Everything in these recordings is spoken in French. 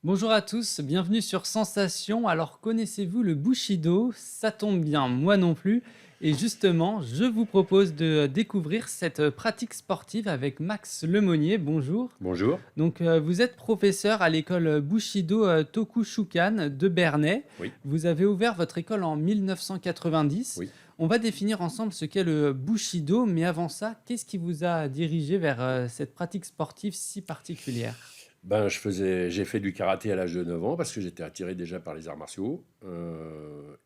Bonjour à tous, bienvenue sur Sensation. Alors connaissez-vous le Bushido? Ça tombe bien, moi non plus. Et justement, je vous propose de découvrir cette pratique sportive avec Max Lemonnier. Bonjour. Bonjour. Donc vous êtes professeur à l'école Bushido Tokushukan de Bernay. Oui, Vous avez ouvert votre école en 1990. oui. On va définir ensemble ce qu'est le Bushido, mais avant ça, qu'est-ce qui vous a dirigé vers cette pratique sportive si particulière? J'ai fait du karaté à l'âge de 9 ans parce que j'étais attiré déjà par les arts martiaux.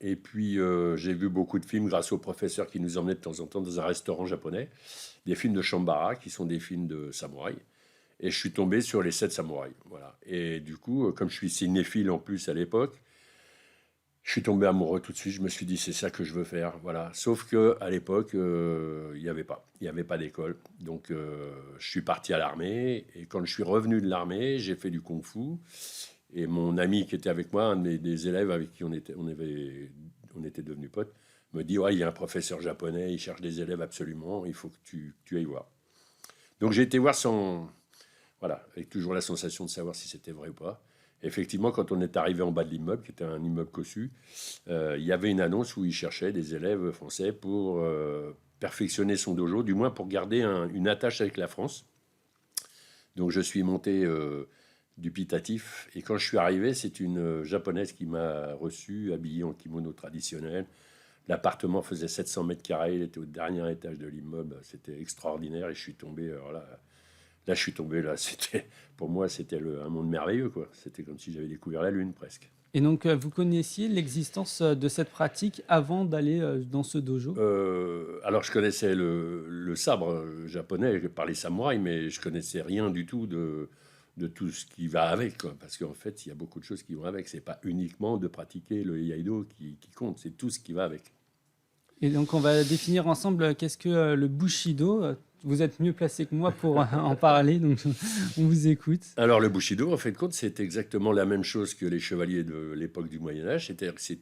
Et puis j'ai vu beaucoup de films grâce aux professeurs qui nous emmenaient de temps en temps dans un restaurant japonais. Des films de Shambara qui sont des films de samouraïs. Et je suis tombé sur les 7 samouraïs. Voilà. Et du coup, comme je suis cinéphile en plus à l'époque, je suis tombé amoureux tout de suite. Je me suis dit, c'est ça que je veux faire. Voilà. Sauf que à l'époque, il n'y avait pas. Il n'y avait pas d'école. Donc, je suis parti à l'armée. Et quand je suis revenu de l'armée, j'ai fait du kung-fu. Et mon ami qui était avec moi, un des élèves avec qui on était devenus potes, me dit, ouais, il y a un professeur japonais, il cherche des élèves absolument. Il faut que tu ailles voir. Donc, j'ai été voir sans, voilà, avec toujours la sensation de savoir si c'était vrai ou pas. Effectivement, quand on est arrivé en bas de l'immeuble, qui était un immeuble cossu, il y avait une annonce où il cherchait des élèves français pour perfectionner son dojo, du moins pour garder une attache avec la France. Donc je suis monté dubitatif, et quand je suis arrivé, c'est une japonaise qui m'a reçu, habillé en kimono traditionnel. L'appartement faisait 700 mètres carrés, il était au dernier étage de l'immeuble, c'était extraordinaire, et je suis tombé, alors là, je suis tombé là. Pour moi, c'était un monde merveilleux, quoi. C'était comme si j'avais découvert la lune presque. Et donc vous connaissiez l'existence de cette pratique avant d'aller dans ce dojo? Alors, je connaissais le sabre japonais par les samouraïs, mais je connaissais rien du tout de tout ce qui va avec, quoi. Parce qu'en fait, il y a beaucoup de choses qui vont avec. C'est pas uniquement de pratiquer le iaido qui compte, c'est tout ce qui va avec. Et donc, on va définir ensemble qu'est-ce que le Bushido. Vous êtes mieux placé que moi pour en parler, donc on vous écoute. Alors, le Bushido, en fait, de compte, c'est exactement la même chose que les chevaliers de l'époque du Moyen Âge. C'est-à-dire que c'est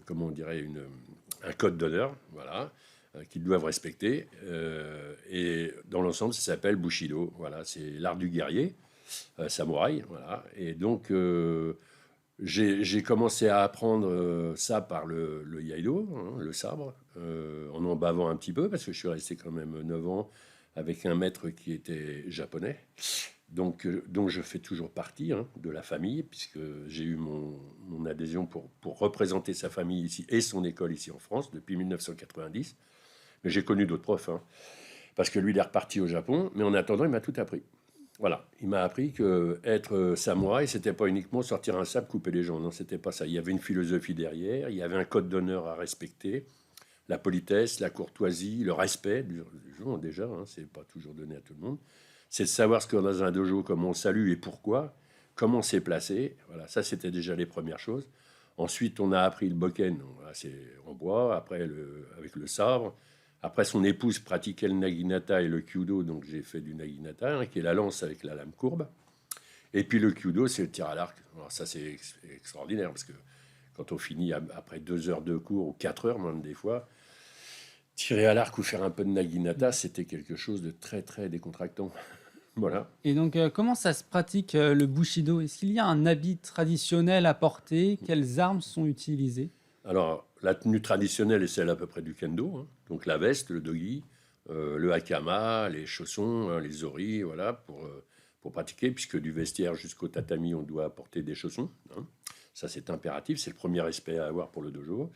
comment on dirait, un code d'honneur, voilà, qu'ils doivent respecter. Et dans l'ensemble, ça s'appelle Bushido. Voilà, c'est l'art du guerrier, samouraï. Voilà. Et donc, j'ai commencé à apprendre ça par le iaido, hein, le sabre, en bavant un petit peu, parce que je suis resté quand même 9 ans avec un maître qui était japonais. Donc je fais toujours partie, hein, de la famille, puisque j'ai eu mon adhésion pour représenter sa famille ici et son école ici en France depuis 1990. Mais j'ai connu d'autres profs, hein, parce que lui, il est reparti au Japon. Mais en attendant, il m'a tout appris. Voilà, il m'a appris que être samouraï, c'était pas uniquement sortir un sabre, couper les gens. Non, c'était pas ça. Il y avait une philosophie derrière, il y avait un code d'honneur à respecter, la politesse, la courtoisie, le respect du gens déjà, hein, c'est pas toujours donné à tout le monde. C'est de savoir ce qu'on a dans un dojo, comment on salue et pourquoi, comment c'est placé. Voilà, ça c'était déjà les premières choses. Ensuite, on a appris le bokken, voilà, c'est en bois, après avec le sabre. Après, son épouse pratiquait le naginata et le kyudo, donc j'ai fait du naginata, hein, qui est la lance avec la lame courbe. Et puis le kyudo, c'est le tir à l'arc. Alors ça, c'est extraordinaire, parce que quand on finit après 2 heures de cours, ou 4 heures même des fois, tirer à l'arc ou faire un peu de naginata, c'était quelque chose de très très décontractant. Voilà. Et donc, comment ça se pratique le Bushido? Est-ce qu'il y a un habit traditionnel à porter? Quelles armes sont utilisées? Alors, la tenue traditionnelle est celle à peu près du kendo, hein. Donc la veste, le dogi, le hakama, les chaussons, hein, les ori, voilà, pour pratiquer, puisque du vestiaire jusqu'au tatami, on doit porter des chaussons, hein. Ça, c'est impératif, c'est le premier respect à avoir pour le dojo.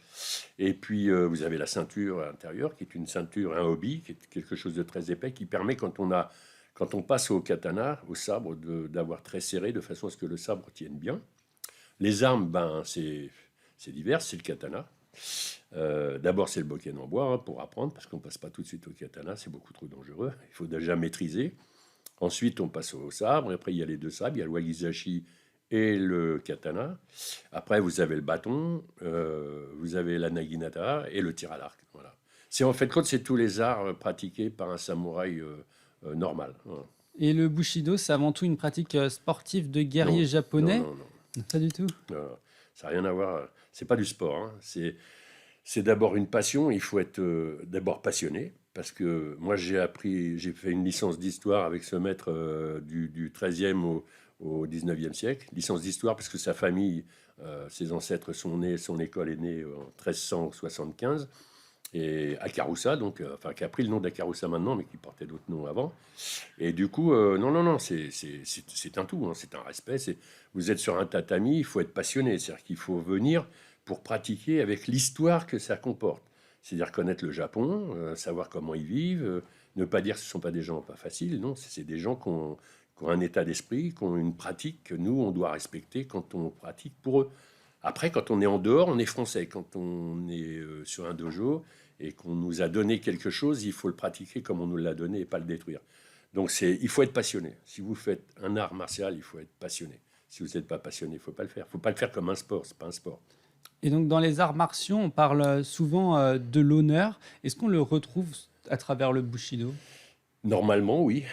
Et puis, vous avez la ceinture intérieure, qui est une ceinture, un hobby, qui est quelque chose de très épais, qui permet, quand on passe au katana, au sabre, d'avoir très serré, de façon à ce que le sabre tienne bien. Les armes, c'est divers, c'est le katana. D'abord, c'est le bokken en bois, hein, pour apprendre, parce qu'on ne passe pas tout de suite au katana, c'est beaucoup trop dangereux. Il faut déjà maîtriser. Ensuite, on passe au sabre. Après, il y a les deux sabres, il y a le wakizashi et le katana. Après, vous avez le bâton, vous avez la naginata et le tir à l'arc. Voilà. C'est en fait, compte, c'est tous les arts pratiqués par un samouraï normal, hein. Et le Bushido, c'est avant tout une pratique sportive de Non, guerrier non, japonais? non, non. Pas du tout. Ça n'a rien à voir. C'est pas du sport, hein. C'est d'abord une passion. Il faut être d'abord passionné. Parce que moi, j'ai fait une licence d'histoire avec ce maître du 13e au 19e siècle. Licence d'histoire parce que sa famille, ses ancêtres sont nés, son école est née en 1375 et à Caroussa, donc, enfin qui a pris le nom d'Acaroussa maintenant, mais qui portait d'autres noms avant. Et du coup, non, c'est un tout, hein, c'est un respect. Vous êtes sur un tatami, il faut être passionné, c'est-à-dire qu'il faut venir pour pratiquer avec l'histoire que ça comporte. C'est-à-dire connaître le Japon, savoir comment ils vivent, ne pas dire que ce ne sont pas des gens pas faciles, non, c'est des gens qui ont un état d'esprit, qui ont une pratique que nous, on doit respecter quand on pratique pour eux. Après, quand on est en dehors, on est français. Quand on est sur un dojo et qu'on nous a donné quelque chose, il faut le pratiquer comme on nous l'a donné et pas le détruire. Donc il faut être passionné. Si vous faites un art martial, il faut être passionné. Si vous n'êtes pas passionné, il ne faut pas le faire. Il ne faut pas le faire comme un sport, c'est pas un sport. Et donc, dans les arts martiaux, on parle souvent de l'honneur. Est-ce qu'on le retrouve à travers le Bushido? Normalement, oui.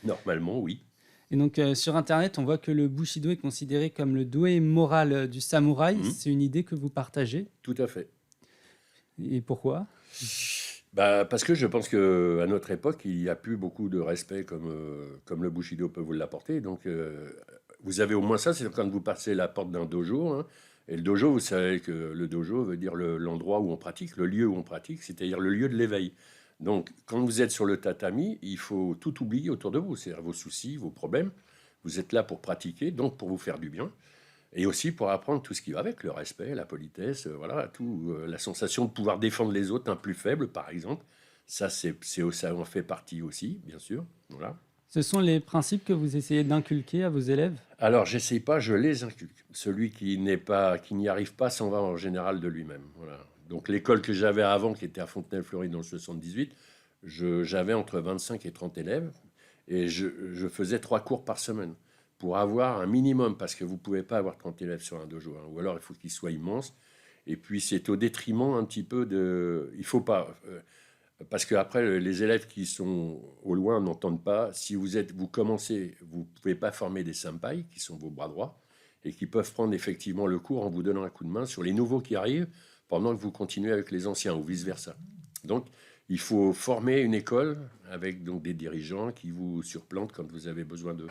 Normalement, oui. Et donc, sur Internet, on voit que le Bushido est considéré comme le doigt moral du samouraï. Mhm. C'est une idée que vous partagez. Tout à fait. Et pourquoi? Bah, parce que je pense qu'à notre époque, il n'y a plus beaucoup de respect comme le Bushido peut vous l'apporter. Donc, vous avez au moins ça, c'est quand vous passez la porte d'un dojo. Hein, et le dojo, vous savez que le dojo veut dire l'endroit où on pratique, le lieu où on pratique, c'est-à-dire le lieu de l'éveil. Donc, quand vous êtes sur le tatami, il faut tout oublier autour de vous, c'est-à-dire vos soucis, vos problèmes. Vous êtes là pour pratiquer, donc pour vous faire du bien. Et aussi pour apprendre tout ce qui va avec, le respect, la politesse, voilà, tout, la sensation de pouvoir défendre les autres, un plus faible, par exemple. Ça en fait partie aussi, bien sûr. Voilà. Ce sont les principes que vous essayez d'inculquer à vos élèves? Alors, j'essaye pas, je les inculque. Celui qui n'y arrive pas s'en va en général de lui-même. Voilà. Donc, l'école que j'avais avant, qui était à Fontenay-le-Fleury dans le 78, j'avais entre 25 et 30 élèves et je faisais 3 cours par semaine pour avoir un minimum, parce que vous ne pouvez pas avoir 30 élèves sur un dojo, hein, ou alors il faut qu'il soit immense. Et puis, c'est au détriment un petit peu de... Il faut pas... parce que après, les élèves qui sont au loin n'entendent pas. Si vous commencez, vous ne pouvez pas former des senpai, qui sont vos bras droits, et qui peuvent prendre effectivement le cours en vous donnant un coup de main sur les nouveaux qui arrivent, pendant que vous continuez avec les anciens, ou vice-versa. Donc, il faut former une école avec donc des dirigeants qui vous surplantent quand vous avez besoin d'eux.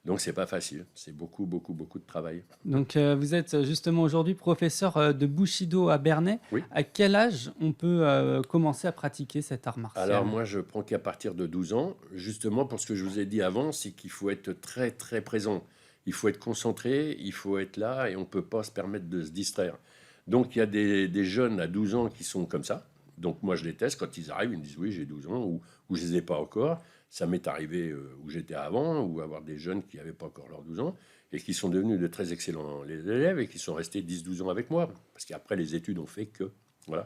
Donc, c'est pas facile. C'est beaucoup, beaucoup, beaucoup de travail. Donc, vous êtes justement aujourd'hui professeur de Bushido à Bernay. Oui. À quel âge on peut commencer à pratiquer cet art martial? Alors moi, je prends qu'à partir de 12 ans, justement pour ce que je vous ai dit avant, c'est qu'il faut être très très présent. Il faut être concentré, il faut être là et on ne peut pas se permettre de se distraire. Donc il y a des jeunes à 12 ans qui sont comme ça. Donc moi, je les teste quand ils arrivent, ils me disent oui, j'ai 12 ans ou je ne les ai pas encore. Ça m'est arrivé où j'étais avant, ou avoir des jeunes qui n'avaient pas encore leurs 12 ans et qui sont devenus de très excellents les élèves et qui sont restés 10-12 ans avec moi. Parce qu'après, les études ont fait que... Voilà.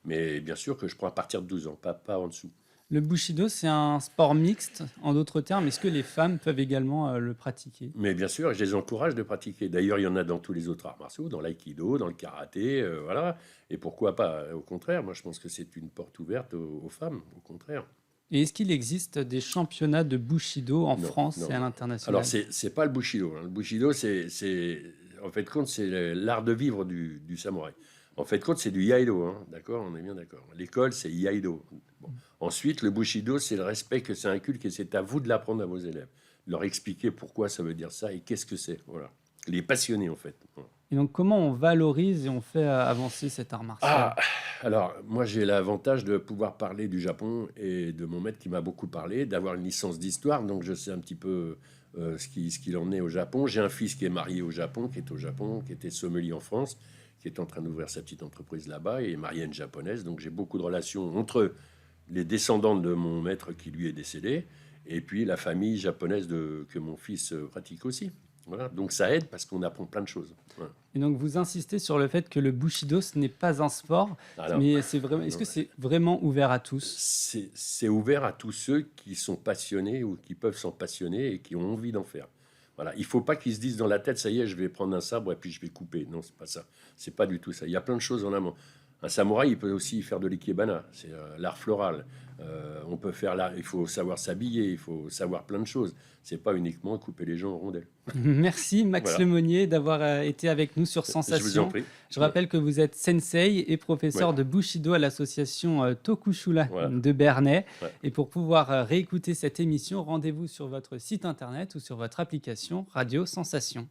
Mais bien sûr que je prends à partir de 12 ans, pas en dessous. Le Bushido, c'est un sport mixte. En d'autres termes, est-ce que les femmes peuvent également le pratiquer? Mais bien sûr, je les encourage de pratiquer. D'ailleurs, il y en a dans tous les autres arts martiaux, dans l'aïkido, dans le karaté, voilà. Et pourquoi pas? Au contraire, moi je pense que c'est une porte ouverte aux femmes, au contraire. Et est-ce qu'il existe des championnats de Bushido en Non, France non. et à l'international? Alors, c'est pas le Bushido. Hein. Le Bushido, en fait, compte, c'est l'art de vivre du samouraï. En fait, compte, c'est du Iaido. Hein. D'accord? On est bien d'accord. L'école, c'est Iaido. Bon. Ensuite, le Bushido, c'est le respect que ça inculque et c'est à vous de l'apprendre à vos élèves. De leur expliquer pourquoi ça veut dire ça et qu'est-ce que c'est. Voilà. Les passionnés, en fait. Voilà. Et donc, comment on valorise et on fait avancer cet art martial? Ah, alors, moi, j'ai l'avantage de pouvoir parler du Japon et de mon maître qui m'a beaucoup parlé, d'avoir une licence d'histoire, donc je sais un petit peu ce qu'il en est au Japon. J'ai un fils qui est marié au Japon, qui est au Japon, qui était sommelier en France, qui est en train d'ouvrir sa petite entreprise là-bas et est marié à une japonaise. Donc, j'ai beaucoup de relations entre les descendants de mon maître qui lui est décédé et puis la famille japonaise que mon fils pratique aussi. Voilà. Donc, ça aide parce qu'on apprend plein de choses. Voilà. Et donc, vous insistez sur le fait que le Bushido, ce n'est pas un sport, Alors, mais c'est vraiment. Est-ce que c'est vraiment ouvert à tous? c'est ouvert à tous ceux qui sont passionnés ou qui peuvent s'en passionner et qui ont envie d'en faire. Voilà. Il ne faut pas qu'ils se disent dans la tête, ça y est, je vais prendre un sabre et puis je vais couper. Non, c'est pas ça. C'est pas du tout ça. Il y a plein de choses en amont. Un samouraï, il peut aussi faire de l'ikebana, c'est l'art floral. On peut faire l'art, il faut savoir s'habiller, il faut savoir plein de choses. C'est pas uniquement couper les gens en rondelles. Merci Max Voilà. Lemonnier d'avoir été avec nous sur Je vous en Sensation. prie. Je rappelle que vous êtes sensei et professeur Ouais. de Bushido à l'association Tokushula Voilà. de Bernay. Ouais. Et pour pouvoir réécouter cette émission, rendez-vous sur votre site internet ou sur votre application Radio Sensation.